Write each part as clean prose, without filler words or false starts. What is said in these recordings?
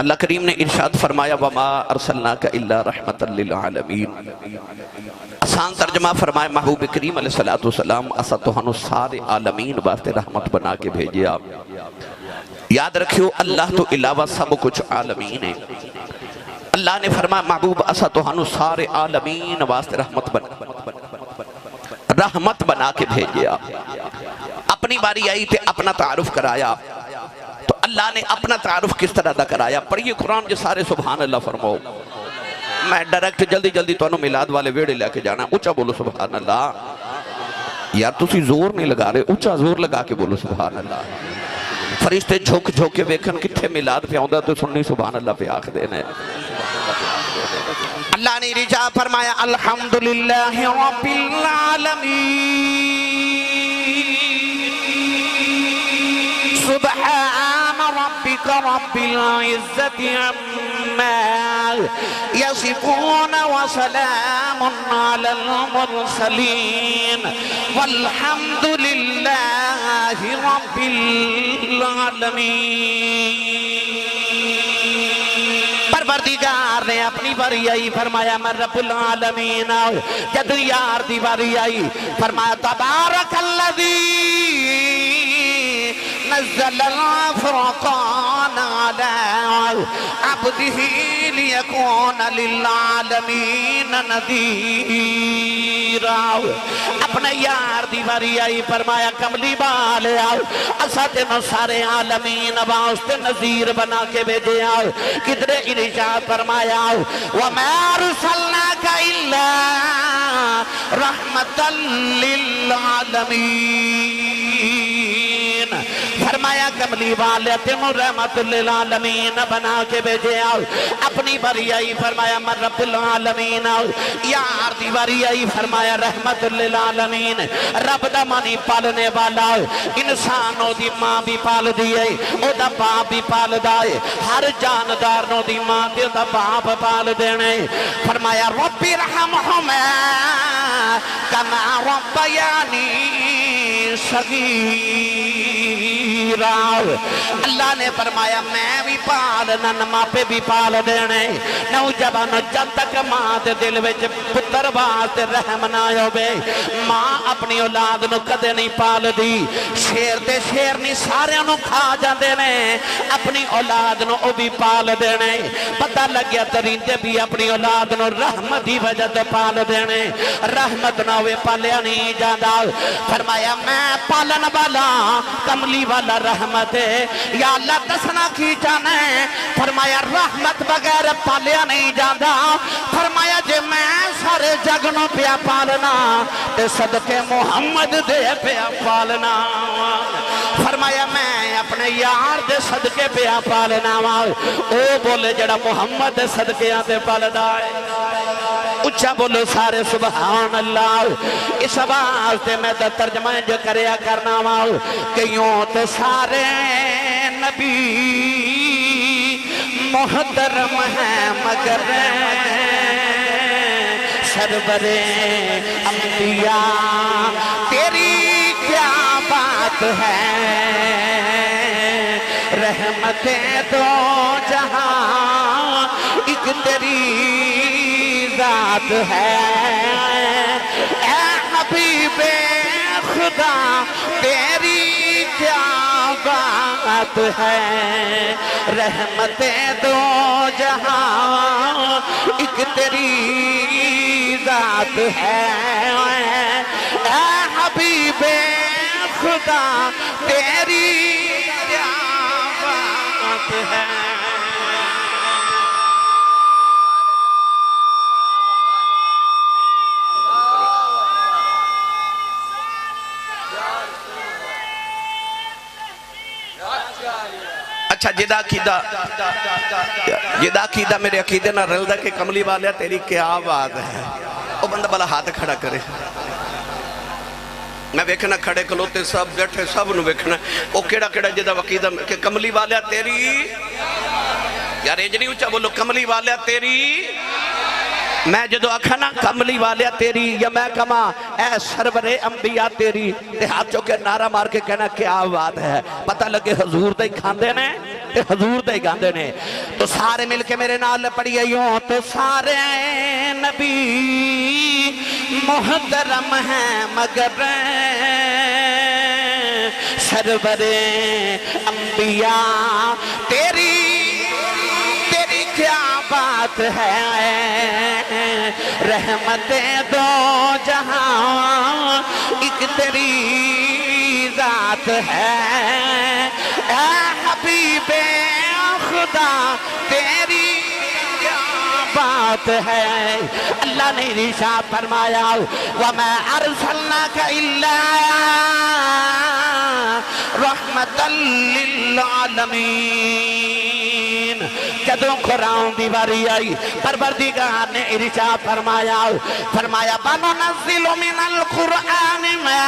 اللہ کریم نے ارشاد فرمایا وَمَا أَرْسَلْنَاكَ إِلَّا رَحْمَةً لِلْعَالَمِينَ۔ آسان ترجمہ فرمائے محبوب کریم علیہ السلام اسا توہنو سارے عالمین واسطے رحمت بنا کے بھیجیا۔ یاد رکھیو اللہ تو علاوہ سب کچھ عالمین ہے۔ اللہ نے فرمایا محبوب اسا توہنو سارے عالمین واسطے رحمت بنا کے بھیجیا۔ اپنی باری آئی تھے اپنا تعارف کرایا، تو اللہ نے اپنا تعارف کس طرح دا کرایا؟ پڑھئے قرآن جو سارے سبحان اللہ فرماؤ۔ میں ڈائریکٹ جلدی تو انہوں میلاد والے ویڑے لے کے جانا، اونچا بولو سبحان اللہ۔ یار تسی زور نہیں لگا رہے، اونچا زور لگا کے بولو سبحان اللہ۔ فرشتے جھوک کے ویکھن کتھے میلاد پہ آؤں دا تو سننی سبحان اللہ پہ آکھ دینے۔ اللہ نے رجا فرمایا الحمدللہ رب العالمین سبحان ربک رب العزت عما یصفون وسلام علی المرسلین والحمدللہ رب العالمین۔ پروردگار نے اپنی باری آئی فرمایا میں رب العالمین۔ جد یار دی باری آئی فرمایا تبارک الذی نزل الفرقان علی عبدہ لیکون للعالمین نذیرا۔ اپنے یار دی باری آئی فرمایا کملی والے آؤ اسا تینوں سارے عالمین واسطے نذیر بنا کے بھیجے آؤ۔ کدھرے ارشاد فرمایا وَمَا أَرْسَلْنَاكَ إِلَّا رَحْمَةً لِلْعَالَمِينَ۔ فرمایا کملی والے تینوں رحمت للعالمین بنا کے بھیجے آؤ۔ اپنی باری آئی فرمایا من رب العالمین آؤ۔ یار دی باری آئی فرمایا رحمت للعالمین۔ رب دا مانی پالنے والا انسانوں دی ماں بھی پال دیئے، او دا باپ بھی پال دائے، ہر جانداروں دی ماں دی دا باپ پال دینے۔ فرمایا ربی رحمہما کما ربیانی صغیرا۔ اللہ نے فرمایا میں بھی پالنا ماں پہ بھی پال دینے۔ نوجوان جب تک ماں دے دل وچ پتر واسطے رحم نہ ہوے، ماں اپنی اولاد نو کدے نہیں پال دی۔ شیر تے شیر نہیں سارے نو کھا جاندے نے، اپنی اولاد نو او بھی پال دینے۔ پتہ لگیا ترندے بھی اپنی اولاد نو رحمت دی وجہ تے پال دینے۔ رحمت نہ ہوئے پالیا نہیں جاندا۔ فرمایا میں پالن والا کملی والا رحمت ہے۔ یا اللہ دسنا کی جانے؟ فرمایا رحمت بغیر پالیا نہیں جاندا۔ فرمایا جے میں سارے جگ نو پیا پالنا تے صدقے محمد دے پیا پالنا۔ فرمایا میں اپنے یار دے صدقے پیا پالنا۔ او بولے جڑا محمد دے صدقے آتے پالنا ہے۔ اچھا بولو سارے سبحان اللہ۔ اس واسطے میں تو ترجمہ جو کریا کرنا ماؤ کہ یوں تو سارے نبی محترم ہیں مگر سرور انبیاء تیری کیا بات ہے۔ رحمتیں دو جہاں ایک تیری ذات ہے۔ اے حبیب خدا تیری کیا بات ہے۔ رحمتیں دو جہاں ایک تیری ذات ہے۔ اے حبیب خدا تیری کیا بات ہے۔ اچھا جدا عقیدہ میرے عقیدے نہ رلدہ کہ کملی والے تیری کیا بات ہے، وہ بندہ بلا ہاتھ کھڑا کرے۔ میں ویکھنا کھڑے کلوتے سب بیٹھے سب نو ویکھنا وہ کیڑا جدا عقیدہ کہ کملی والے تیری یار اجنی اچھا بولو کملی والے تیری۔ میں جدو اکھنا کملی والے تیری یا میں کما اے سرور انبیاء تیری تے ہاتھ چوکے نعرہ مار کے کہنا کیا بات ہے۔ پتہ لگے حضور دے کھاندے نے تے حضور دے گاندے نے تو سارے مل کے میرے نال پڑھیے یوں تو سارے نبی محترم ہیں مگر سرور انبیاء تیری کیا بات ہے رحمتیں دو جہاں ایک تیری ذات ہے اے حبیب خدا تیری کیا بات ہے اللہ نے ارشاد فرمایا وَمَا أَرْسَلْنَاكَ إِلَّا رَحْمَةً لِلْعَالَمِينَ جدوں قرآن دی باری آئی پروردگار نے ارشاد فرمایا بَنُنَزِّلُ مِنَ الْقُرْآنِ مَا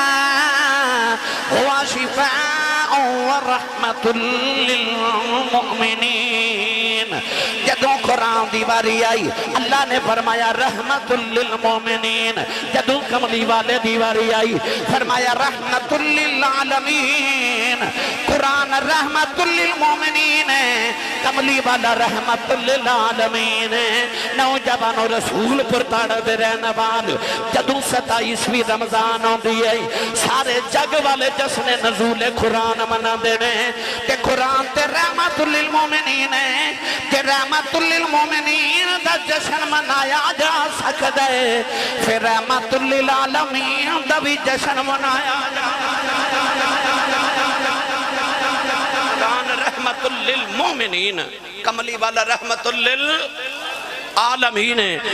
هُوَ شِفَاءٌ وَرَحْمَةٌ لِلْمُؤْمِنِينَ جدوں قرآن دی باری آئی اللہ نے فرمایا رحمت للمومنین جدوں کملی والے دی باری آئی فرمایا رحمت للعالمین قرآن رحمت للمومنین کملی والا رحمت للعالمین نوجوان رسول پر تاڑ دے رہنے وال جدوں 27ویں رمضان ہوں دیئے سارے جگ والے جشن نزول قرآن منا دینے کہ قرآن تے رحمت للمومنین کہ رحمت للمومنین دا جشن منایا جا سکتا ہے پھر رحمت للعالمین دا بھی جشن منایا جا قرآن رحمت للمومنین کملی والا رحمت للعالمین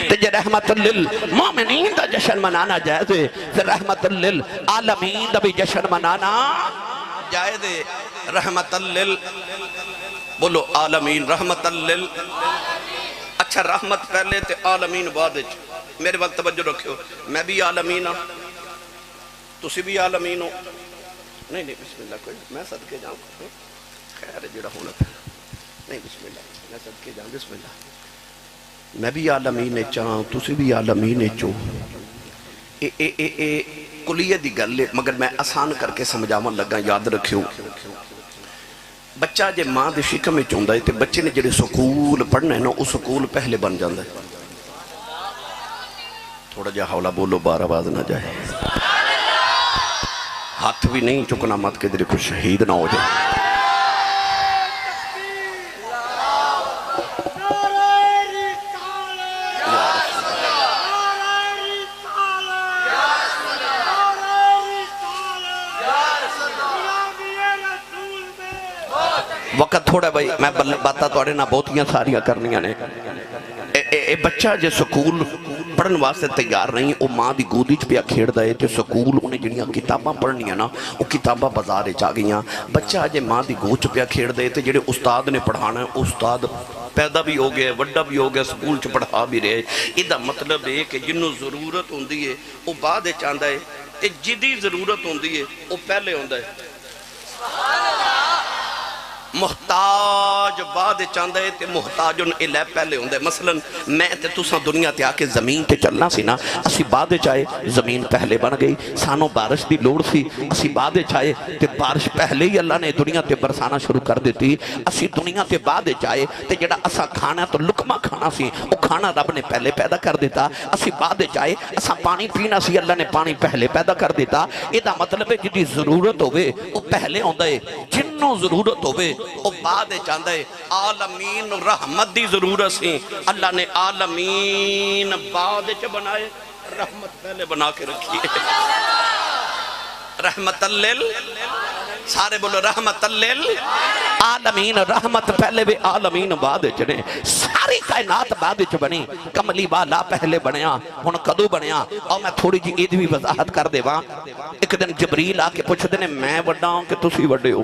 تجھے رحمت للمومنین دا جشن منانا جائے دے پھر رحمت للعالمین دا بھی جشن منانا جائے دے رحمت بولو عالمین رحمت اچھا رحمت پہلے تے عالمین بعد میرے وقت توجہ رکھو میں بھی عالمین ہوں تسی بھی عالمین ہو نہیں بسم اللہ کوئی میں صدقے جاؤں خیر جڑا ہونا پھر نہیں بسم اللہ میں صدقے جاؤں بسم اللہ میں بھی عالمین چاہوں تسی بھی عالمین چو کلیہ دی گل مگر میں آسان کر کے سمجھاون لگا یاد رکھو بچہ جے ماں دے شکم میں چوندہ ہے تے بچے نے جڑے سکول پڑھنا ہے نا اس سکول پہلے بن جاندہ ہے تھوڑا جا حوالہ بولو بار آواز نہ جائے ہاتھ بھی نہیں چکنا مت کے دل کو شہید نہ ہو جائے وقت تھوڑا بھائی میں باتاں توڑے نہ بہتیاں ساریاں کرنیاں نے اے بچہ جے سکول پڑھن واسطے تیار نہیں او ماں دی گودی چ پیا کھیڑ دے تے سکول انہیں جڑیاں کتاباں پڑھنیاں نا او کتاباں بازار وچ آ گئیاں بچہ جے ماں دی گود چ پیا کھیڑ دے تے جڑے استاد نے پڑھانا ہے استاد پیدا بھی ہو گیا وڈا بھی ہو گیا سکول چ پڑھا بھی رہے ایدہ مطلب ہے کہ جنوں ضرورت ہوندی ہے او بعد وچ آندا ہے تے جدی ضرورت ہوندی ہے او پہلے ہوندا ہے محتاج بعد چاندہ ہے تے محتاجن الہ پہلے ہوندے مثلا میں تے تساں دنیا تے آکے زمین تے چلنا سی نا اسی بعد چاہے زمین پہلے بن گئی سانو بارش دی لوڑ سی اسی بعد چاہے تے بارش پہلے ہی اللہ نے دنیا تے برسانا شروع کر دیتی اسی دنیا تے بعد چاہے تے جڑا اسا کھانا تو لکمہ کھانا سی وہ کھانا رب نے پہلے پیدا کر دیتا اسی بعد چاہے اسا پانی پینا سی اللہ نے پانی پہلے پیدا کر دیتا ایدہ مطلب ہے جدی ضرورت ہوئے وہ پہلے ہوندہ ہے جنوں ضرورت ہوئے وہ بعد چاندہ ہے عالمین رحمت دی ضرورت سی اللہ نے عالمین بعد چ بنائے رحمت پہلے بنا کے رکھی ہے رحمت سارے بولو رحمت عالمین رحمت پہلے بھی عالمین بعد چنے ساری کائنات بعد چ بنی کملی والا پہلے بنیا ہن کدو بنیا اور میں تھوڑی جی عید بھی وضاحت کر دے وہاں ایک دن جبریل آ کے پوچھ دینے میں وڈا ہوں کہ تسی وڈے ہو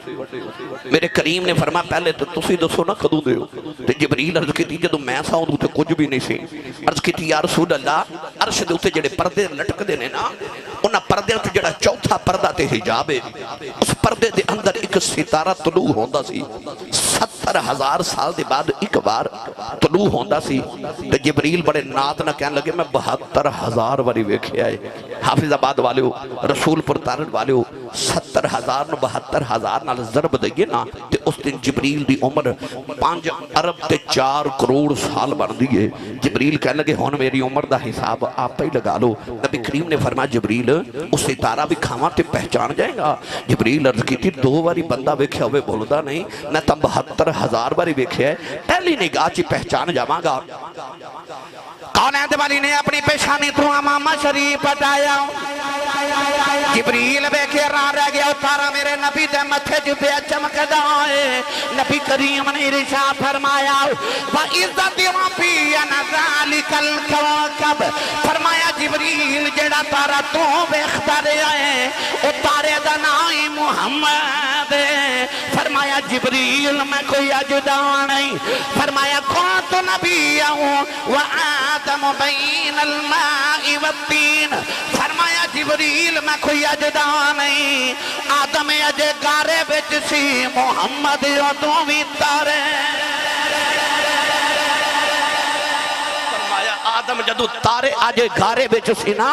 میرے کریم نے فرمایا پہلے تو تسی دسو نا کدو دے ہو تو جبریل عرض کی تھی جدو میں ساؤں دو تے کچھ بھی نہیں سی عرض کی تھی یا رسول اللہ عرش دے ہوتے جڑے پردے لٹک دینے نا انہا پردے ہوتے جڑا چوتھا پردہ تے حجاب ہے اس پردے دے اندر ایک ستارہ طلوع ہوندہ سی 70,000 سال دے بعد ایک بار طلوع ہوندہ سی تو جبریل بڑے نات نہ کہنے لگے میں 72,000 واری ویکھے آئے حافظ آباد والے ہو رسول پر تارن والے ہو 70,000 72,000 نال ضرب دئیے نا تے اس دن جبریل دی عمر 5 ارب تے 4 کروڑ سال بن دیئے جبریل کہنے لگے ہون میری عمر دا حساب آپ ہی لگا لو نبی کریم نے فرمایا جبریل اس ستارہ بھی کھاواں تے پہچان جائے گا جبریل عرض کی تھی 2 باری بندہ ویکھیا ہوئے بولدا نہیں نہ تم 72,000 باری ویکھیا ہے پہلی نگاہ چی پہچان جاواں گا کونیت والی نے اپنی پیشانی تو امامہ شریف ہٹایا جبریل بے کے راہ رہ گیا اتارا میرے نبی دے متھے جو پہ چمکدا ہے نبی کریم نے ارشاد فرمایا وَإِذَّتِ رَبِّي أَنَا ذَلِكَ الْكَوَاكَبْ فرمایا جبریل جڑا تارا تو ویکھدا رہیا ہے او تارے دا نام محمد ہے فرمایا جبریل میں کوئی اجدا نہیں فرمایا کون تو نبی ہوں وآدم بین الماء والطین فرمایا جبریل میں کوئی اجدا نہیں آدم اجے گارے بچ سی محمد تو بھی تارے فرمایا آدم جدو تارے اجے گارے بچ سی نا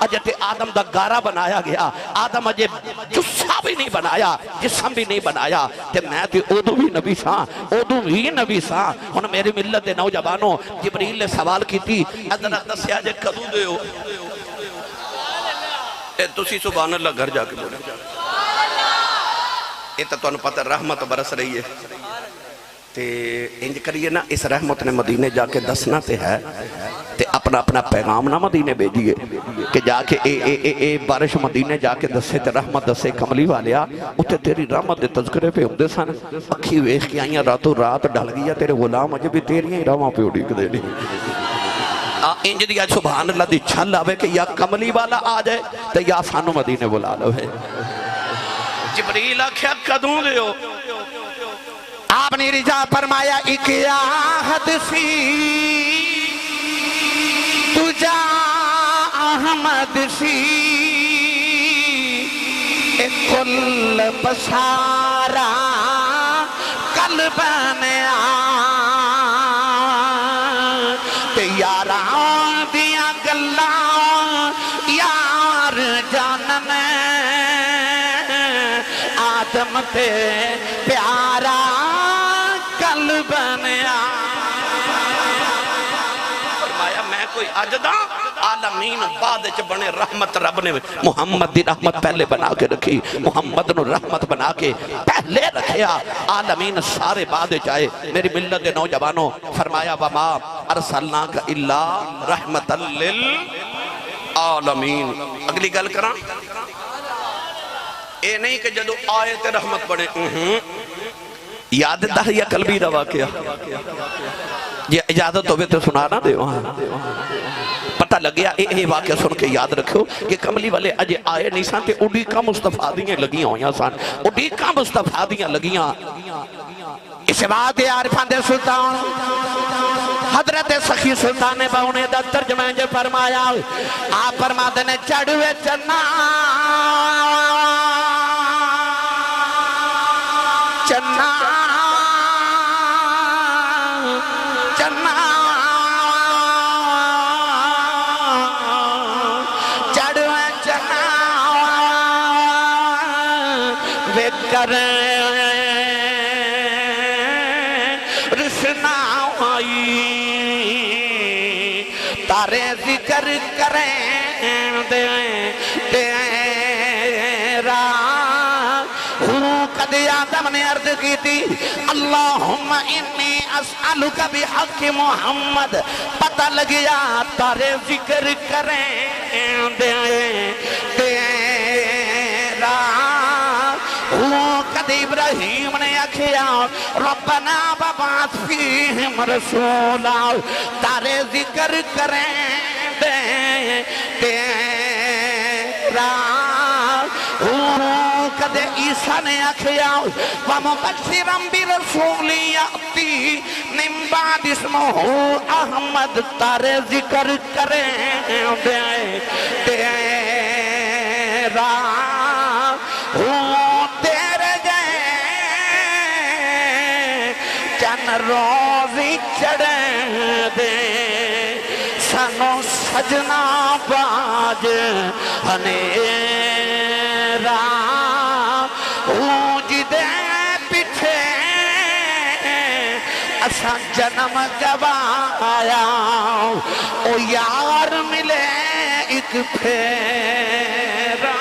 اجے تے آدم دا گارا بنایا گیا آدم اجے جسا بھی نہیں بنایا جسم بھی نہیں بنایا تے میں تے اودو بھی نبی ساں اودو بھی نبی ساں ہن میری ملت دے نوجوانوں جبریل نے سوال کی تھی حضرت دسیا جے کدو دے ہو اے تسی سبحان اللہ گھر جا کے بولے اے تو انہوں پتہ رحمت برس رہی ہے تے انج کریے نا اس رحمت نے مدینے جا کے دسنا تے ہے تے اپنا اپنا پیغام نہ مدینے بھیجیے کہ جا کے اے بارش مدینے جا کے دسے تے رحمت دسے کملی والیا اتے تیری رحمت دے تذکرے پہ ہوندے سن اکھی ویخ کی آئیاں راتوں رات ڈھل گیا تیرے غلام اجے بھی تیریاں ہی رحمہ پہ اڑی کدے نہیں انج دیا سبحان اللہ دی چھل آوے کہ یا کملی والا آ جائے تو یا سانو مدینے بلا لو ہے جبریل آکھیا کدوں دے ہو آپ نے رجا فرمایا ایک آہد سی تجا احمد سی ایک کل بسارا قلب نے یاراں دیاں گلاں یار جانن آدم تے پیارا قلب بنیا فرمایا میں کوئی اجدا عالمین بعد چ بنے رحمت رب نے محمد دی رحمت پہلے بنا کے رکھی محمد نو رحمت بنا کے پہلے رکھیا عالمین سارے بعد چاہے میری ملت دے نوجوانوں فرمایا وما ارسلناک الا رحمت للعالمین اگلی گل کراں اے نہیں کہ جدو آیت رحمت بنے یاد دہ یا قلبی روا کیا یہ اجازت ہوئے تو سنانا دے وہاں پتہ لگیا اے واقعہ سن کے یاد رکھو کہ کملی والے اجے آئے نہیں سان تے اڈی کا مستفادیاں لگیاں ہویاں سان اڈی کا مستفادیاں لگیاں اس بات عارفان دے سلطان حضرت سخی سلطان باؤنے دا ترجمہ جو فرمایا آپ فرما دینے چڑھوے چنا چنا چنا چڑھوے چنا وے کریں رشنا آئی تارے ذکر کریں تیرا قد آدم نے عرض کی تھی اللہم انی اسألک بحق محمد پتہ لگیا تارے ذکر کریں تیرا قد ابراہیم نے اکھیا ربنا ببعث فیہم رسولا تارے ذکر کریں تیرا قد عیسیٰ نے اکھیا وَمُبَشِّرًا بِرَسُولٍ يَأْتِي مِن بَعْدِ اسْمُهُ احمد تارے ذکر کریں تیرا تیرے گئے چن روزی چڑھے دے سانو سجنا باج ہنیرا اونج دے پیچھے اساں جنم گوایا او یار ملے ایک پھیرا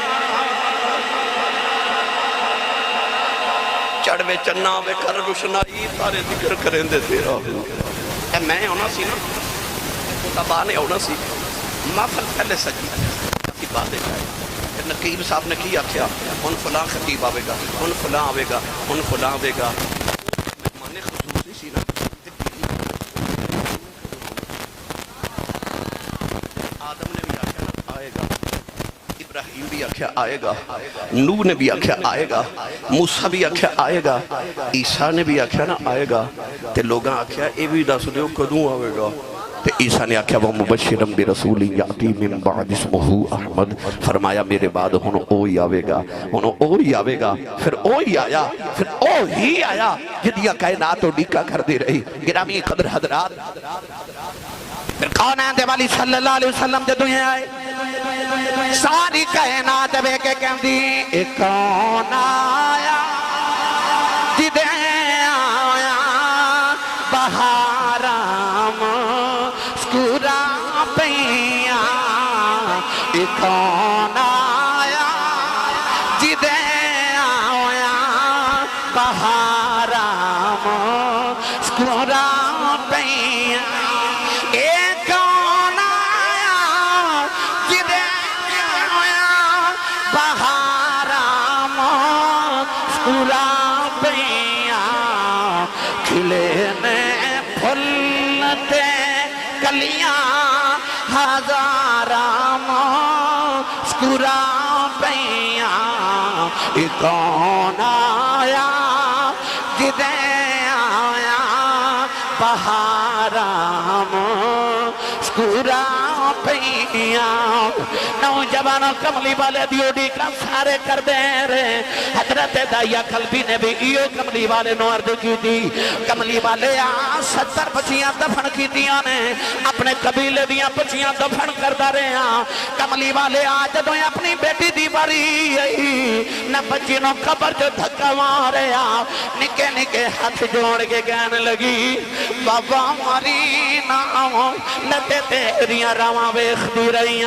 چڑھوے چنہ وے کر روشنائی تارے ذکر کریں دے تیرا اے میں ہونا سی نا تباہ نے ہونا سی محفل پہلے سجی کی باتیں جائے نقیب صاحب نے کی آکھیا ان فلاں خطیب آوے گا ان فلاں آوے گا ان فلاں آوے گا مہمان خصوصی سی نا آدم نے بھی آکھیا آئے گا ابراہیم بھی آکھیا آئے گا نوح نے بھی آکھیا آئے گا موسیٰ بھی آکھیا آئے گا عیسیٰ نے بھی آکھیا نا آئے گا تے لوگاں آکھیا اے بھی دس دیو کدوں آوے گا تے عیسیٰ نے آکھیا وہ مبشرم برسول یاتی من بعد اسمہ احمد فرمایا میرے بعد ہن اوہی آوے گا ہن اوہی آوے گا پھر اوہی آیا پھر اوہی آیا جدیا کائنات و ڈیکا کر دی رہی گرامی قدر حضرات پھر کون آندے والی صلی اللہ علیہ وسلم جدو یہ آئے ساری کائنات بے کے کہم دی ایک کون آیا جدے آیا بہارام سکورا پیا ایک کون آیا جدے آیا بہارام سکورا پیا کلیاں ہزارام سکورا پیاں ایک کون آیا جدے آیا بہارام سکورا پیاں نوجوانوں کملی والے دیوڈی کا سارے کر دے رہے حضرت دائیہ قلبی نے بھی ایو کملی والے نو عرض کی دی کملی والے 70 بچیاں دفن کی دیا نے اپنے قبیلے دیاں بچیاں دفن کردہ رہے ہیں کملی والے جدوں اپنی بیٹی دی باری آئی نہ بچی نو قبر جو دھکا مارے نکے نکے ہاتھ جوڑ کے کہنے لگی بابا ماری نام لتے تیریاں رواں بیخ دی رہی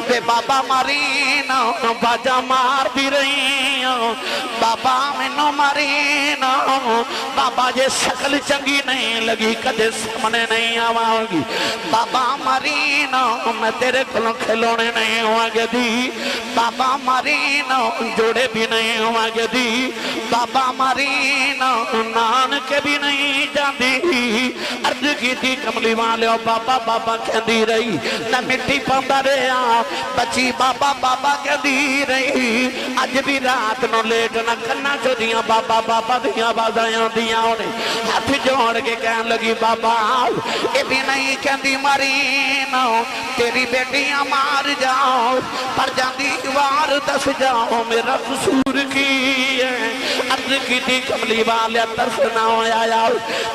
بے بابا ماری نام باجا مار دی رہی بابا منو ماری نام بابا جے شکل چنگی نہیں لگی کدے سامنے نہیں آواں گی بابا ماری نام میں تیرے کلوں کھلونے نہیں ہوا گے دی بابا ماری نام جوڑے بھی نہیں ہوا گے دی بابا ماری نام نان کے بھی نہیں جاندی عرض کی تھی کملی والے بابا بابا کہندی رہی نہ مٹی پاندہ رہا بچی بابا بابا کہندی رہی اج بھی رات نو لیٹ نہ کنا چو دیاں بابا بابا دیاں بازایاں دیاں انہیں ہاتھ جوڑ کے کہن لگی بابا اے بھی نہیں کہندی ماری نو تیری بیٹیاں مار جاؤ پر جاندی وار دس جاؤ میرا قصور کی ہے عرض کی تھی کملی والے ترس نہ آیا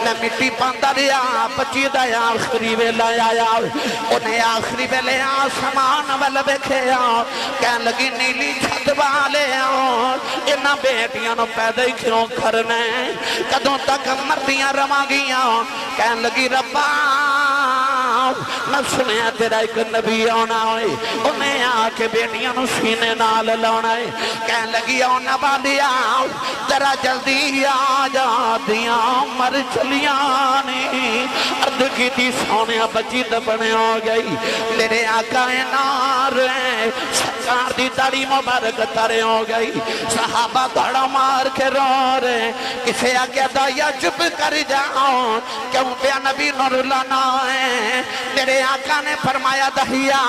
نہ مٹی پاندہ رہا بچی دا آخری ویلہ آیا انہیں آخری ویلے آسمان والے بیکھے کہن لگی نیلی چھت والے انہاں بیٹیاں نو پیدا ہی کیوں کرنے کدوں تک مردیاں رواں گیاں کہن لگی ربا نہ سنیا تیرا ایک نبی آنا ہوئے انہیں آکے بیٹیاں نو سینے نال لانا ہے کہن لگی آنا باندیا ذرا جلدی آجا دیاں مر چلیاں عرض کی تھی سونیا بچی دبنے ہو گئی میرے آقا نار سرکار دی داڑی مبارک تارے ہو گئی صحابہ دھڑا مار کے رو رہے کسے آگیا دایا چپ کر جاؤ کیوں پیا نبی نور لانا ہے میرے آقا نے فرمایا دہیا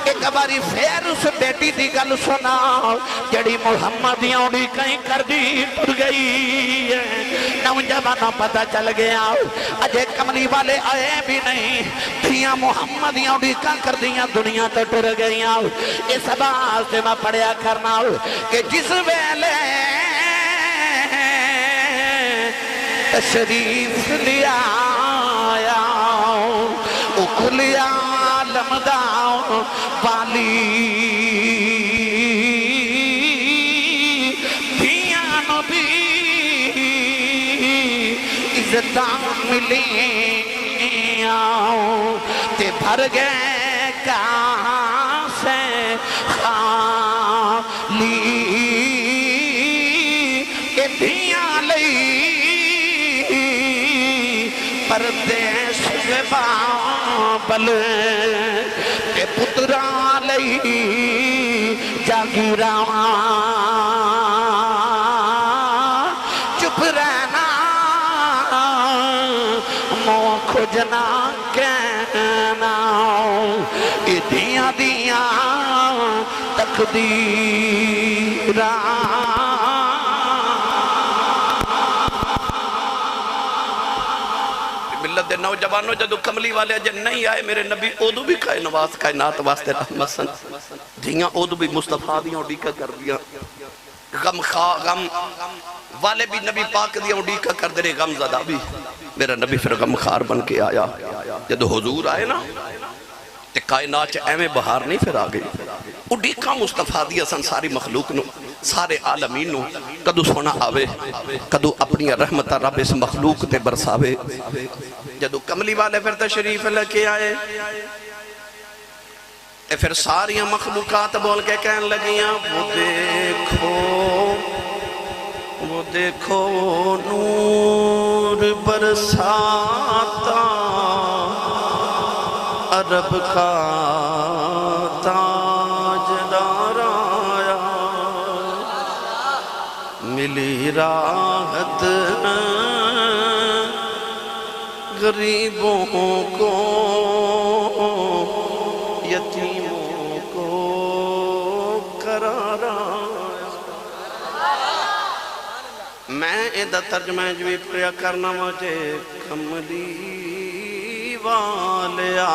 ایک باری پھر اس بیٹی دی گل سنا جڑی محمدیاں اڑی کہیں کر دی ٹر گئی ہے نوجوانوں پتہ چل گیا اجے کملی والے آئے بھی نہیں دھیاں محمدیاں اڑی کہیں کر دیاں دنیا تو ٹر گئی اس بات سے میں پڑھیا کرنا کہ جس ویلے تشریف لیا کل عالم دا والی دھیاں نو بھی عزتاں ملیں تے بھر گئے کاسے خالی کہ دھیاں لئی پردیس بابل تے پتران لئی جاگیراں چپ رہنا مو کھجنا کہنا یہ دیاں دیاں تقدیراں ملت دے نوجوانوں جدو کملی والے جن نہیں آئے میرے نبی اودو بھی کھائے نواز کائنات واسطے رحمت سن دھیاں اودو بھی مصطفیٰ دیاں اڈیکہ کر دیا غم والے بھی نبی پاک دیاں اڈیکہ کر دے غم زدہ بھی میرا نبی پھر غم خار بن کے آیا جدو حضور آئے نا تے کائنات چے ایمیں بہار نہیں پھر آگئی اڈیکہ مصطفیٰ دیا سن ساری مخلوق نو سارے عالمین نو کدو سونا آوے کدو اپنی رحمتہ رب اس مخلوق تے برساوے جدو کملی والے پھر تشریف لکے آئے پھر ساریاں مخلوقات بول کے کہن لگیاں وہ دیکھو نور برساتا عرب کا تاجدار آیا ملی راحت غریبوں کو یتیموں کو قرار آیا میں ایدہ ترجمہ جوی پریا کرنا مجھے کملی والیا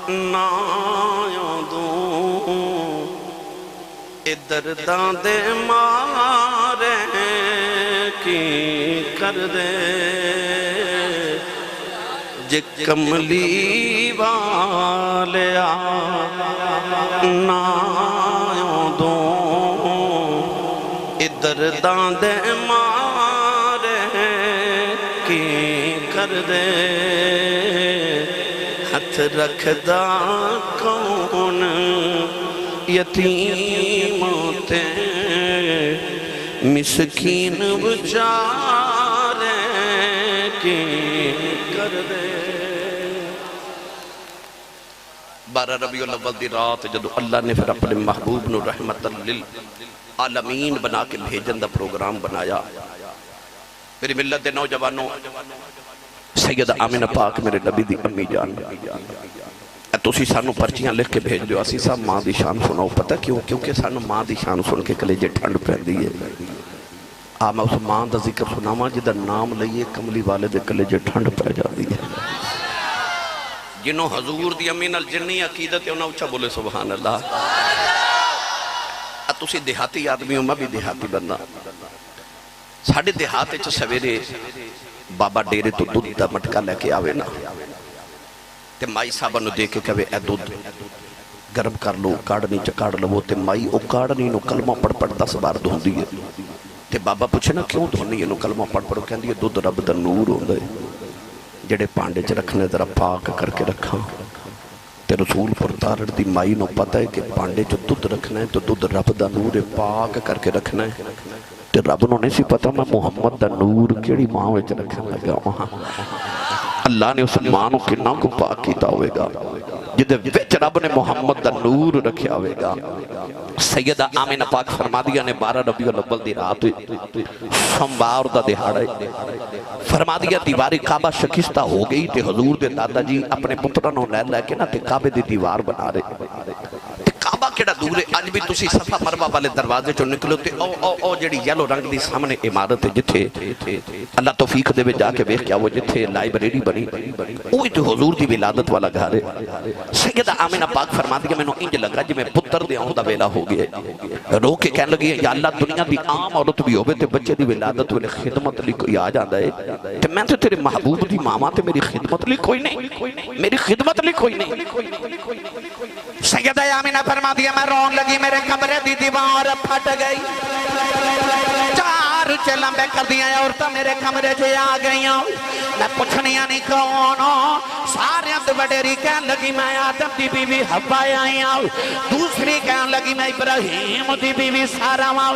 نایوں دوں ادھر داندے مارے کی کر دے جے کملی والیا نایوں دوں ادھر داندے مارے کی کر دے ہتھ رکھ دا کون یتیم تے مسکین بچارے کی کر دے 12 ربیع الاول دی رات جدو اللہ نے پھر اپنے محبوب نو رحمت للعالمین بنا کے بھیجن دا پروگرام بنایا میری ملت دے نوجوانوں سید آمنہ پاک میرے نبی دی امی جان تسی سانو پرچیاں لکھ کے بھیج دیو اسی صاحب ماں دی شان سناؤ پتہ کیوں کیونکہ سانو ماں دی شان سن کے کلیجے ٹھنڈ پہن دیئے میں اس ماں دا ذکر سناما جدہ نام لئیے کملی والے دے کلیجے ٹھنڈ پہ جا دیئے جنہوں حضور دی امین الجنی عقیدت ہے انہوں اچھا بولے سبحان اللہ تسی دیہاتی آدمی ہوں میں بھی دیہاتی بندہ ساڑھے دیہاتے چھ سویرے بابا ڈیرے تو دودھ دا مٹکا لے کے آوے نا تے مائی صاحبہ نو دے کے کہوے اے دودھ گرم کر لو کاڑنی چکاڑ لو تے مائی او کاڑنی نو کلمہ پڑھ 10 بار دھون دیئے تے بابا پوچھے نا کیوں دھونی ہے نو کلمہ پڑھ کہن دیئے دودھ رب دا نور ہوں دے جڑے پانڈے چ رکھنے ذرا پاک کر کے رکھاں تے رسول پرتارڑ دی مائی نو پتہ ہے کہ پانڈے چ دودھ رکھنا ہے تو دودھ رب دا نور پاک کر کے رکھنا ہے تے رب نو نہیں سی پتہ میں محمد دا نور کیڑی ماں وچ رکھن لگا وہاں اللہ نے اس ماں نو کنا کو پاک کیتا ہوئے گا جدے وچ رب نے محمد دا نور رکھیا ہوئے گا سیدہ آمنہ پاک فرما دیا نے 12 ربیع الاول دی رات سوموار دا دہاڑا فرما دیا دیواری کعبہ شکستہ ہو گئی تے حضور دے دادا جی اپنے پترانوں لے کے نا تے کعبے دی دیوار بنا رہے تے کعبہ کیڑا جڑا دور ہے اج بھی تسی صفا مروا والے دروازے چوں نکلو تے او جڑی یلو رنگ دی سامنے عمارت ہے جتھے اللہ توفیق دے جا کے ویکھ کیا وہ جتھے لائبریری بنی اوہی تے حضور دی ولادت والا گھر ہے سیدہ آمنہ پاک فرماتی ہے میں نو انج لگا جی میں پتر دے آؤں دا ویلا ہو گیا رو کے کہنے لگی یا اللہ دنیا دی عام عورت بھی ہوئے تے بچے دی ولادت والے خدمت لی کوئی آ جاندہ ہے تے میں تیرے محبوب دی ماما تے میری خدمت لی کوئی نہیں میری خدمت لی کوئی نہیں سیدہ آمنہ فرما دیا میں رون لگی میرے کمرے دی دیوار پھٹ گئی چار چلمبے کر دیا عورتہ میرے کمرے سے آ گئی میں پوچھنیا نہیں کون سارے عبد وڈیری کہن لگی میں آدم دی بیوی حوا آئی دوسری کہن لگی میں ابراہیم دی بیوی سارا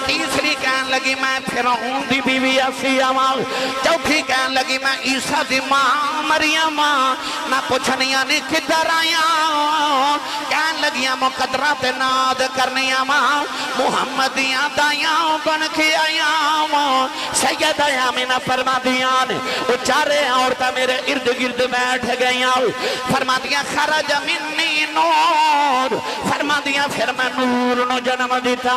تیسری کہن لگی میں فرعون دی بیوی آسیہ چوتھی کہن لگی میں عیسیٰ دی ماں مریم میں پوچھنیا نہیں کدھر آیا کہن لگیاں مقدرات ناد کرنیاں ماں محمدیاں دائیاں بن کے آیاں سیدہ آمنہ فرما دیاں وہ چارے عورتہ میرے ارد گرد بیٹھ گئیاں فرما دیاں خرج منی نور فرما دیاں پھر میں نور نو جنم دیتا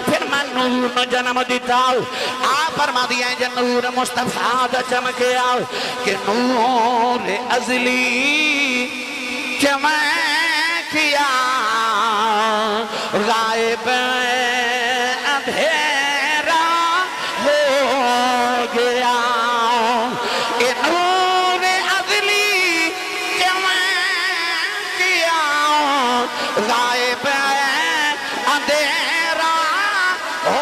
پھر میں نور نو جنم دیتا فرما دیاں جن نور مصطفیٰ دا چمکے کہ نور ازلی چمکیا غائب اندھیرا ہو گیا کہ نور ازلی چمکیا غائب اندھیرا ہو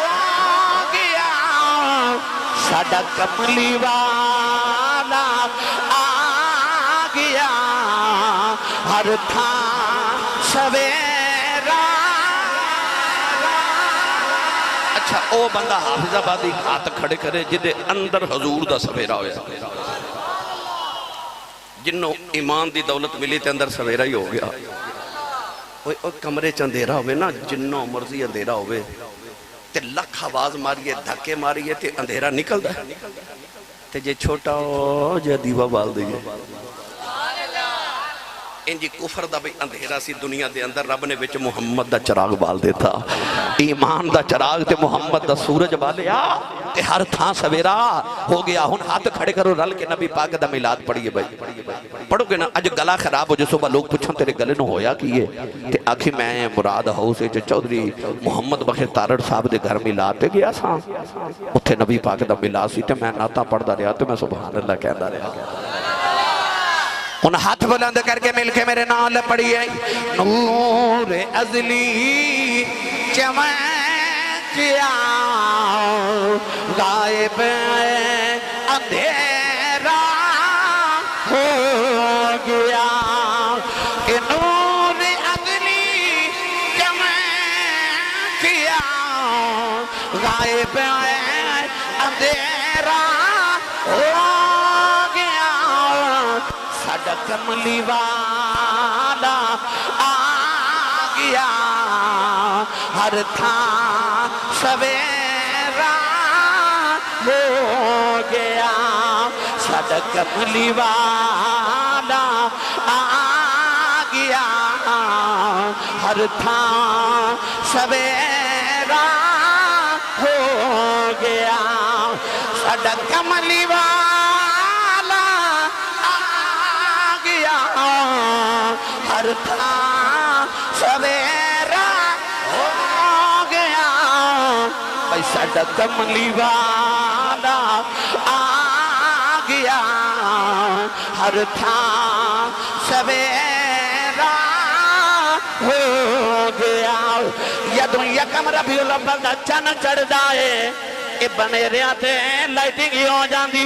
گیا ساڈا کملی والا آ گیا ہر تھاں سویرا اچھا او بندہ حافظ آبادی ہاتھ کھڑے کرے جدے اندر حضور دا سویرا ہویا جنہوں ایمان دی دولت ملی تے اندر سویرا ہی ہو گیا کمرے چ اندھیرا ہوئے نا جنوں مرضی اندھیرا ہوئے تے لکھ آواز ماریے دھکے ماریے تے اندھیرا نکل دا تے جے چھوٹا ہو جے دیوہ بال دیئے انجی کفر دا بھی اندھیرا سی دنیا دے اندر رب نے وچ محمد دا چراغ بال دیتا ایمان دا چراغ تے محمد دا سورج بالیا تے ہر تھاں سویرا ہو گیا ہن ہاتھ کھڑے کرو رل کے نبی پاک دا میلاد پڑھیے بھائی پڑھو گے نا اج گلا خراب ہو جو صبح لوگ پوچھن تیرے گلے نو ہویا کیے تے آکھی میں مراد ہاؤس وچ چودھری محمد بخیر تارڑ صاحب دے گھر میلاد تے گیا سا اتھے نبی پاک دا میلاد سی تے میں نعتاں پڑھدا رہیا تے میں سبحان اللہ کہندا رہیا ان ہاتھ بلند کر کے مل کے میرے نال پڑھیے نور ازلی چمکیا غائب اندھیرا ہو گیا کہ نور ازلی چمکیا غائب اندھیرا ہو ساڈا کملی والا آ گیا ہر تھاں سویرا ہو گیا ساڈا کملی والا آ گیا ہر تھاں سویرا ہو گیا ساڈا کملی والا ہر تھاں سویرا ہو گیا بھائی ساڈا کملی والا آ گیا ہر تھاں سویرا ہو گیا یدوں یکم ربیع الاول دا چن چڑھدا ہے اے بنیریاں تے لائٹنگ ہی ہو جاندی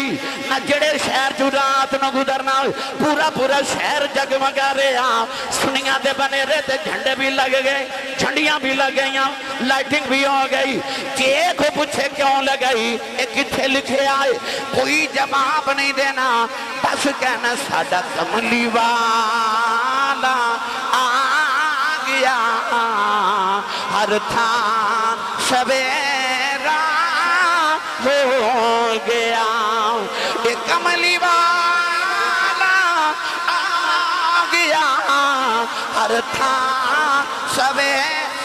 نہ جڑے شہر چوں رات نہ گزرنا پورا پورا شہر جگمگا رہا سنیاں دے بنیرے تے جھنڈے بھی لگ گئے جھنڈیاں بھی لگ گئیاں لائٹنگ بھی ہو گئی کہ کو پوچھے کیوں لگائی اے کتھے لکھے آئے کوئی جواب نہیں دینا بس کہنا ساڈا کملی والا آ گیا ہر تھاں سویرا ہو گیا ایک کملی والا آ گیا ہر تھاں سویرا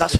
10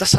10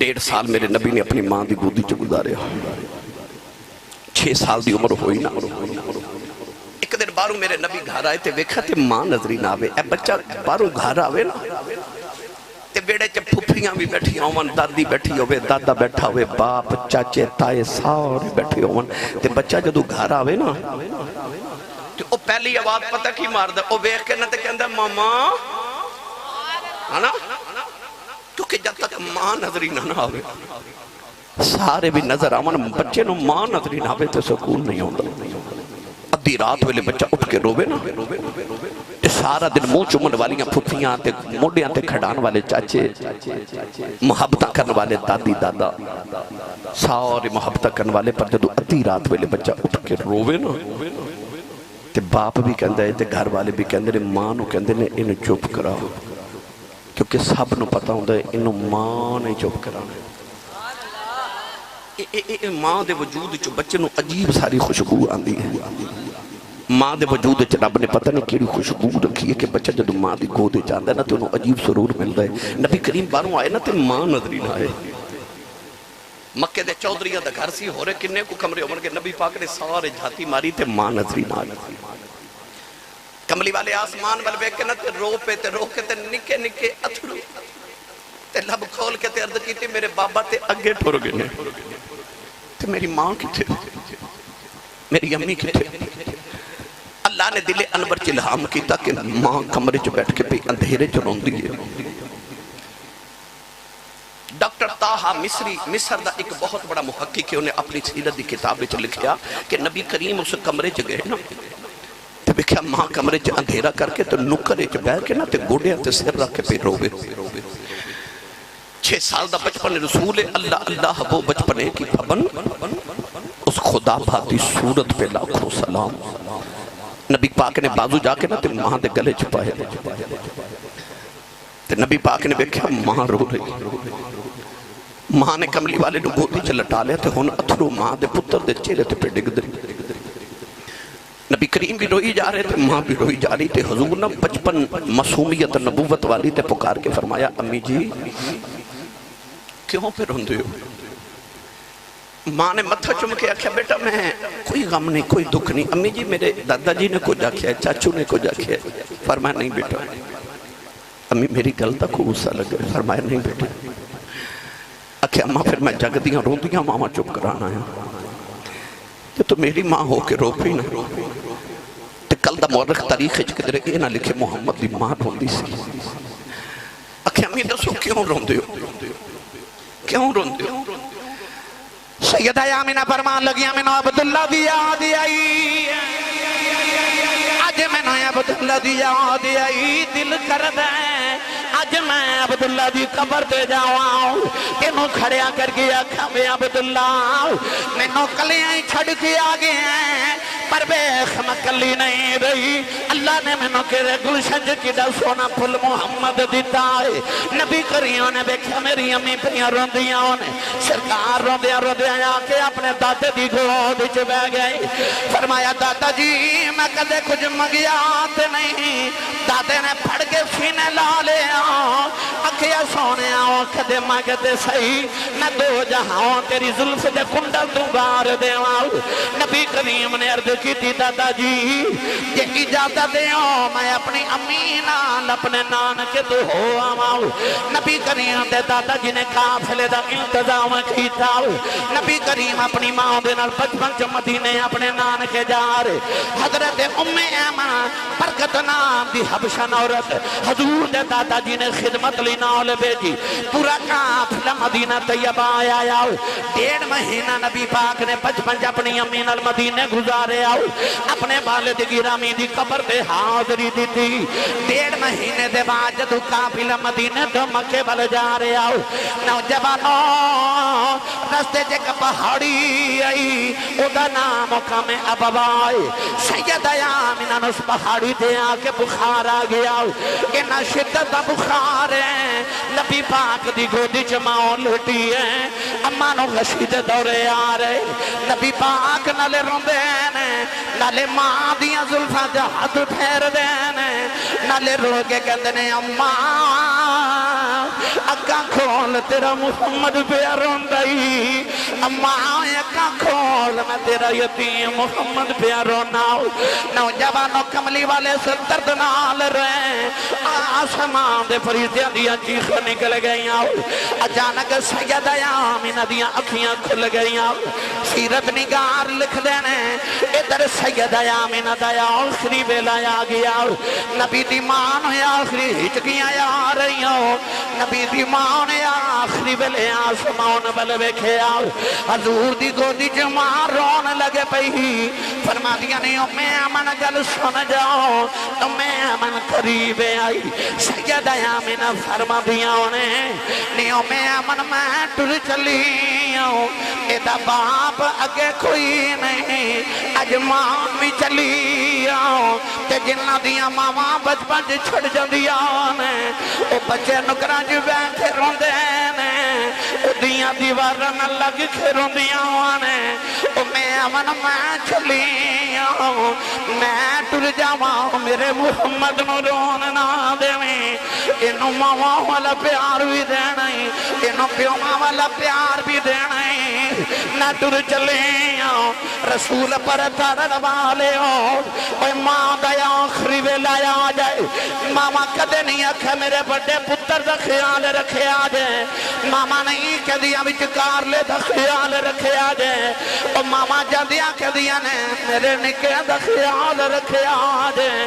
1.5 سال میرے نبی نے اپنی ماں دی گودی چ گزاریا 6 سال دی عمر ہوئی نا ایک دن باہروں میرے نبی گھر آئے تے ویکھا تے ماں نظری نہ آوے اے بچہ باہروں گھر آوے نا تے بیڑے چ پھپھیاں بھی بیٹھی ہون دادی بیٹھی ہوئے دادا بیٹھا ہوئے باپ چاچے تائے سارے بیٹھے ہون تے بچہ جدو گھر آوے نا تے او پہلی آواز پتہ کی مار دا او ویکھ کے نہ تے کہندا ماما ہے نا کیونکہ جب تک ماں نظری نہ آوے سارے بھی نظر آون بچے نو ماں نظری نہ آوے تے سکون نہیں ہوندا ادھی رات ویلے بچہ اٹھ کے روے نا تے سارا دن منہ چومن والیاں پھپھیاں تے موڈیاں تے کھڑان والے چاچے محبتاں کرن والے دادی دادا سارے محبتاں کرن والے پر جدو ادھی رات ویلے بچہ اٹھ کے روے نا تے باپ بھی کہندا ہے تے گھر والے بھی کہندے نے ماں نو کہندے نے انہوں چپ کراؤ کیونکہ سب نو پتہ ہوندا ہے انہوں ماں نے چپ کرانا ماں دے وجود چو بچے نو عجیب ساری خوشبو آندی ہے ماں دے وجود چ رب نے پتہ نہیں کیڑی خوشبو رکھی ہے کہ بچہ جدو ماں دی گودے جاندا ہے نا تو انہوں عجیب سرور ملدا ہے نبی کریم باہروں آئے نا تے ماں نظری نہ آئے مکے دے چودھریاں دا گھر سی ہو رہے کنے کو کمرے عمر کے نبی پاک نے سارے جھاتی ماری تے ماں نظری نہ آئی کملی والے آسمان والے بیک کے نا تے رو پہ تے رو کے تے نکے نکے اتھرو تے لب کھول کے تے عرض کی تے میرے بابا تے اگے ٹھر گئے تے میری ماں کی تھے میری امی کی تھے اللہ نے دل انور چ الہام کیتا کہ ماں کمرے چ بیٹھ کے پہ اندھیرے چ روندی ہے ڈاکٹر طاہا مصر دا ایک بہت بڑا محقق ہے انہیں اپنی سیرت دی کتاب وچ لکھیا کہ نبی کریم اس کمرے چ گئے نا تے دیکھا ماں کمرے چ اندھیرا کر کے تو نکرے چ بیٹھ کے نا تے گوڑیاں تے سر رکھ کے پہ روے 6 سال دا بچپن رسول اللہ اللہ وہ بچپنے کی پابند اس خدا بھاتی صورت پہ لاکھوں سلام نبی پاک نے بازو جا کے نا تے ماں دے گلے چھپائے تے نبی پاک نے دیکھا ماں رو رہی ماں نے کملی والے نو گودی چ لٹا لیا تے ہن اتھرو ماں دے پتر دے چہرے تے پہ ڈگ دے نبی کریم بھی روئی جا رہے تھے ماں بھی روئی جا رہی تھے حضور نے بچپن معصومیت نبوت والی تے پکار کے فرمایا امی جی کیوں پہ روندے ہو ماں نے متھا چم کے آکھیا بیٹا میں کوئی غم نہیں کوئی دکھ نہیں امی جی میرے دادا جی نے کچھ آکھیا ہے چاچو نے کچھ آکھیا ہے فرمایا نہیں بیٹا امی میری گل دا کو غصہ لگ گیا فرمایا نہیں بیٹا آکھیا اماں پھر میں جگ دیاں روندیاں ماما چپ کرانا ہے کہ تو میری ماں ہو کے رو پی نا تے کل دا مورخ تاریخ چکدرے اے نہ لکھے محمد دی ماں روندی سی آکھیا امی دسو کیوں روندے ہو کیوں روندے ہو سیدہ آمینہ فرمان لگی آمینہ عبداللہ دی یاد آئی آج میں نے عبداللہ دی یاد آئی دل کر دے آج میں عبداللہ دی قبر دے جاؤں تینوں کھڑیا کر گیا کھامے عبداللہ میں نو کلیاں چھڑ کے آگے ہیں پر بیخ میں کلی نہیں رہی اللہ نے میں نو کہے گلشنج کی دا سونا پھل محمد دیتا ہے نبی کریوں نے بیکھا میری امی پریاں روندیاں نے سرکار روندیاں آکے اپنے دادے دی گود چ بہ گئے فرمایا دادا جی میں کدے کچھ مگیات نہیں دادے نے پھڑ کے سینے لا لے اکھیا سونے کدے مگتے صحیح میں دو جہاں تیری ظلف دے کنڈل تو گار دے نبی کریم نے عرض کی تھی دادا جی یہ اجازت دے میں اپنی امی نال اپنے نانکے تو ہو آواؤ نبی کریم دے دادا جی نے قافلے دا انتظام کیتا نبی کریم اپنی ماں دے نال بچپن چ مدینے اپنے نانکے جا رہے حضرت ام ایمن برکت نام دی حبشہ عورت حضور دے دادا جی نے خدمت لی نال بھیجی پورا قافلہ مدینہ طیبہ آیا 1.5 مہینہ نبی پاک نے بچپن اپنی امی نال مدینے گزارے اپنے والد گرامی دی قبر دے حاضری دی تھی 1.5 مہینے دے بعد جدو قافلہ مدینے تو مکے بل جا رہے آؤ نوجوانوں رستے جے کا پہاڑی آئی او دا نام مقام ابوائی سید آمینہ نس پہاڑی دے آکے بخار آ گیا کہ نہ شدت دا بخار ہے نبی پاک دی گودی چماؤں لٹی ہے اما نو غشید دورے آ رہے نبی پاک نلے روندے نالے ماں دیاں ظلفہ جا ہاتھ پھیر دینے نالے رو کے کہتے نے اماں اکاں کھول تیرا محمد پہ روندائی اماں اکاں کھول میں تیرا یتیم محمد پہ رونا نوجوانوں کملی والے سے درد نال رہے آسمان دے فرشتیاں دیا چیخیں نکل گئیاں اچانک سیدہ آمینہ دیا اکھیاں کھل گئیاں سیرت نگار لکھ دینے ادھر سیدہ آمینہ دیا آخری ویلا آ گیا نبی دی مان ہویا آخری ہچکیاں آ رہی ہوں نبی دی مان ہویا آخری ویلے آسمان بل بیکھے آؤ حضور دی گودی جمع رون لگے پئی فرما دیا نہیں میں امن گل سن جاؤ تو میں امن قریب آئی سیدہ آمینہ فرما دیا انہیں نہیں میں امن میں ٹر چلی ہوں ایدہ باپ اگے کوئی نہیں اج ماں بھی چلی ہوں تے جنہ دیا ماما بچپن چھڑ جاندیا نے او بچے نکرہ جو بیٹھے روندے نے او دیا دیوارن لگ کے روندیا نے او میں امن میں چلی ہوں میں ٹر جاواں میرے محمد نو رون نہ دیویں انہوں ماما والا پیار بھی دینا انہوں پیوما والا پیار بھی دینا نہ ٹر چلی ہوں رسول پر ترد والے ہو اوہ ماں دیا آخری ویلا آ جائے ماما کدے نہیں آکھے میرے بڑے پتر دا خیال رکھے آ جائے ماما نہیں کہ دیا بچکار لے دا خیال رکھے آ جائے او ماما جاندیا کہ دیا نے میرے نکے دا خیال رکھے آ جائے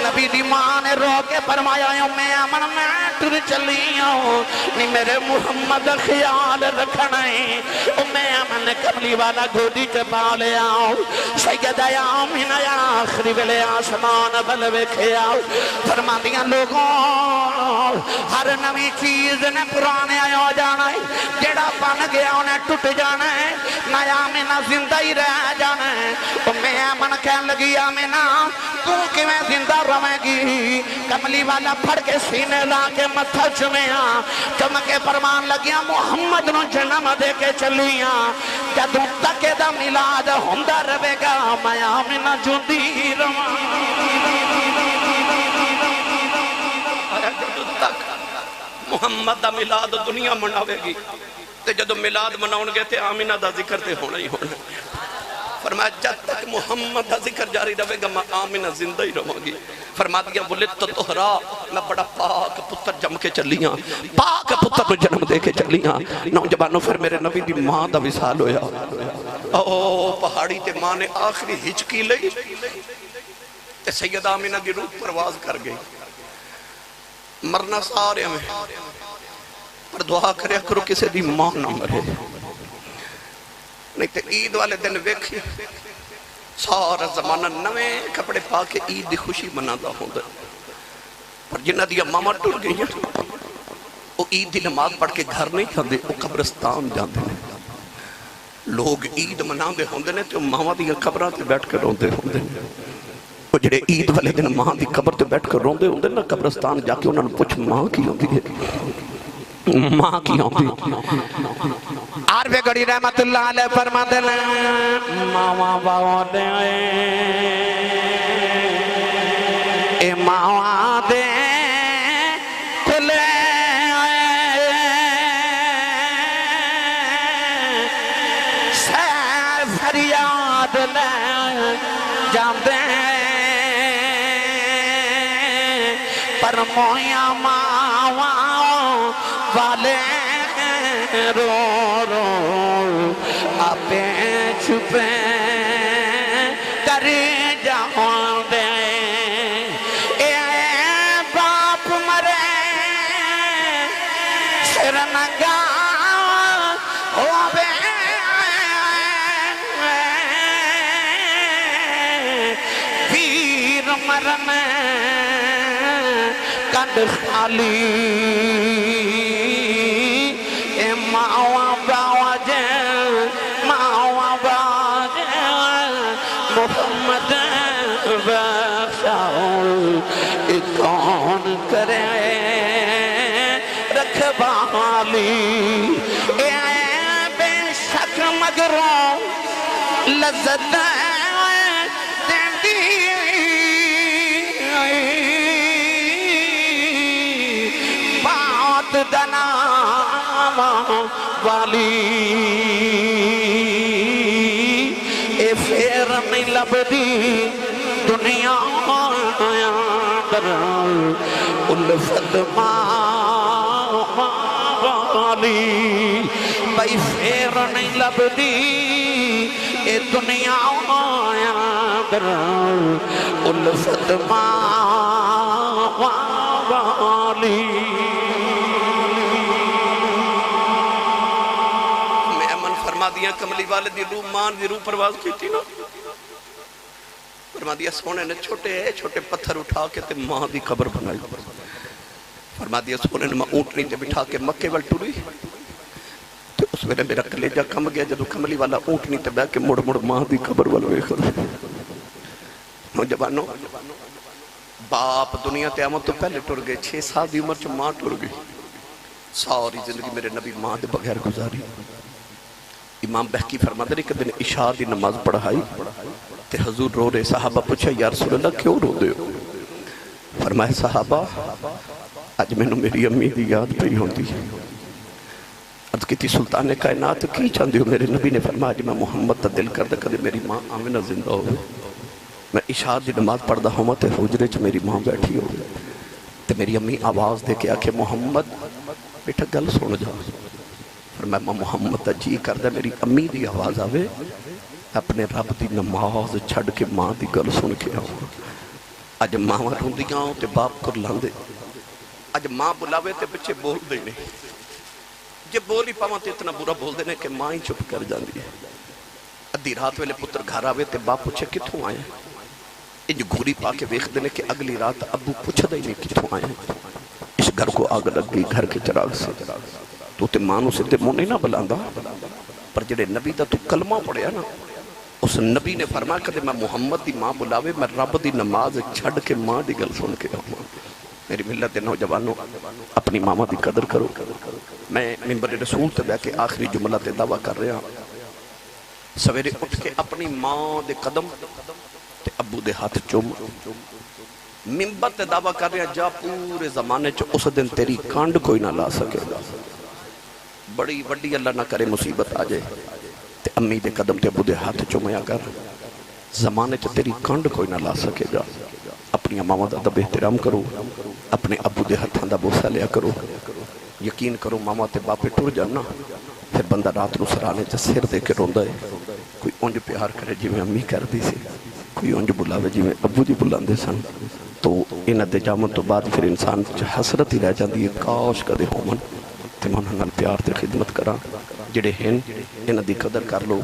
نبی دی ماں نے رو کے فرمایا میں امن میں ٹر چلی ہوں نہیں میرے محمد دا خیال رکھنا ہے او میں امن کملی والا گھودی چپا لے آؤں سیدہ آمینہ آخری ویلے آسمان بل ویکھے آؤ فرما دیا لوگوں ہر نوی چیز نے پرانے آیا جانا ہے جڑا بن گیا انہیں ٹوٹ جانا ہے نیا آمینہ زندہ ہی رہ جانا ہے تو میں امن کہن لگی آمینہ تو کہ میں زندہ رویں گی کملی والا پھڑ کے سینے لا کے متھا چمیاں چمکے فرمان لگیا محمد نو جنم دے کے چلیاں جدوں تک دا ملاد ہوندہ روے گا میں آمینہ جوندی محمد دا ملاد دنیا مناوے گی تے جدو ملاد مناؤن گے تے آمینہ دا ذکر تے ہونا ہی ہونا فرمایا جب تک محمد دا ذکر جاری رہے گا میں آمینہ زندہ ہی رہوں گی فرما دیا بولت تو تہرا میں بڑا پاک پتر جم کے چلیاں پاک پتر کو جنم دے کے چلیاں نوجوانوں پھر میرے نبی دی ماں دا وصال ہویا او پہاڑی تے ماں نے آخری ہچکی لئی تے سیدہ آمینہ دی روح پرواز کر گئی مرنا سارے میں پر دعا کریا کرو کسے دی ماں نہ مرے نہیں تے عید والے دن ویکھی سارا زمانہ نوے کپڑے پا کے عید دی خوشی منادا ہوندہ پر جنہ دیا ماما ٹر گئی ہیں وہ عید دی نماز پڑھ کے گھر نہیں کھاندے وہ قبرستان جاندے ہیں لوگ عید منا دے ہوندے نے تو ماما دیا قبران تے بیٹھ کے روندے ہوندے ہیں وہ جڑے عید والے دن ماں دی قبر تے بیٹھ کر روندے ہوندے نا قبرستان جا کے انہوں نے پوچھ ماں کی ہوندی ہے ماں کی ہوندی عارف گڑی رحمت اللہ علیہ فرما دلے ماما باوا دے اے ماما دے کھلے سیر فریاد لے جاندے پر مویا ماما والے رو رو آپے چھپے کر جاؤں دے اے باپ مرے سر نگا ہووے پیر مرن کند خالی محمد بخشاؤ کون کرے رکھوالی اے بے شک مگروں لذت دیندی بات دنا والی اے پھر نہیں لبدی دنیا در الفت والی بھائی پھر نہیں لبدی اے دنیا در الفت والی فرما دیا کملی والے دی روح مان دی روح پرواز کی تھی نا فرما دیا سونے نے چھوٹے پتھر اٹھا کے تے ماں دی قبر بنائی فرما دیا سونے نے ماں اونٹنی تے بٹھا کے مکے وال ٹری تے اس میں میرا کلیجہ کم گیا جدو کملی والا اونٹنی تے بہ کے مڑ ماں دی قبر وال ویکھ نوجوانوں باپ دنیا تے آمد تو پہلے ٹر گئے 6 سال دی عمر چ ماں ٹر گئی ساری زندگی میرے نبی ماں دے بغیر گزاری امام بہکی فرماتے ہیں کہ دن عشاء دی نماز پڑھائی تے حضور رو رہے صحابہ پوچھا یا رسول اللہ کیوں رو دے ہو فرمائے صحابہ آج میں نے میری امی دی یاد پہی ہوندی عرض کی تھی سلطان کائنات کی چاندی ہو میرے نبی نے فرمایا جی میں محمد تا دل کر دے کدے میری ماں آمنہ زندہ ہوئے میں عشاء دی نماز پڑھ دا ہوں تے حجرے چ میری ماں بیٹھی ہو تے میری امی آواز دے کے آکے محمد بیٹا گل سن جا فرمایا ماں محمد تا جی کر دے میری امی دی آواز آوے اپنے رب دی نماز چھڑ کے ماں دی گل سن کے آؤں آج ماں روندیاں ہوں تے باپ کر لاندے آج ماں بلاوے تے بچے بول دینے جب بولی پاواں تے اتنا برا بول دینے کہ ماں ہی چپ کر جاندی ہے ادھی رات ویلے پتر گھر آوے تے باپ پوچھے کتھوں آئے انج گھوری پا کے ویکھ دینے کہ اگلی رات ابو پوچھ دے نہیں کتھوں آئے اس گھر کو آگ لگ گئی گھر کے چراغ سے تو تے مانو سے تے منہ نہیں نہ بلاندہ پر جڑے نبی دا تو کلمہ پڑھیا نا اس نبی نے فرمایا کہ میں محمد دی ماں بلاوے میں رب دی نماز چھڑ کے ماں دی گل سن کے آؤں میری ملت نوجوانوں اپنی ماما دی قدر کرو میں منبر رسول تے بیٹھ کے آخری جملہ تے دعویٰ کر رہا سویرے اٹھ کے اپنی ماں دے قدم تے ابو دے ہاتھ چوم منبر تے دعویٰ کر رہا جا پورے زمانے چ اس دن تیری کانڈ کوئی نہ لا سکے بڑی وڈی اللہ نہ کرے مصیبت آ جائے تے امی دے قدم تے ابو دے ہاتھ چومیا کر زمانے چ تیری کانڈ کوئی نہ لا سکے گا اپنی ماما دا دب احترام کرو اپنے ابو دے ہتھاں دا بوسہ لیا کرو یقین کرو ماما تے باپے ٹر جانا پھر بندہ رات نو سرانے چ سر دے کے روندا ہے کوئی اونج پیار کرے جی میں امی کر دی سی کوئی اونج بلاوے جی میں ابو دی بلاندے سن تو انہاں دے جامن تو بعد پھر انسان چ حسرت ہی رہ جاندی ہے کاش کدے ہومن تے میں انہاں نال پیار تے خدمت کراں جڑے ہیں انہاں دی قدر کر لو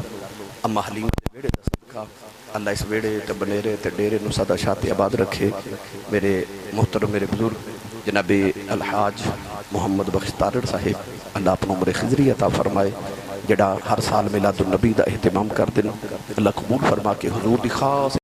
اما حلیم دے ویڑے دا صدقہ اللہ اس ویڑے تے بنیرے تے ڈیرے نو سدا شاہ تے آباد رکھے میرے محترم میرے بزرگ جناب الحاج محمد بخش تارڑ صاحب اللہ اپنا عمر خضری عطا فرمائے جڑا ہر سال میلاد النبی دا اہتمام کر دن اللہ قبول فرما کے حضور دی خاص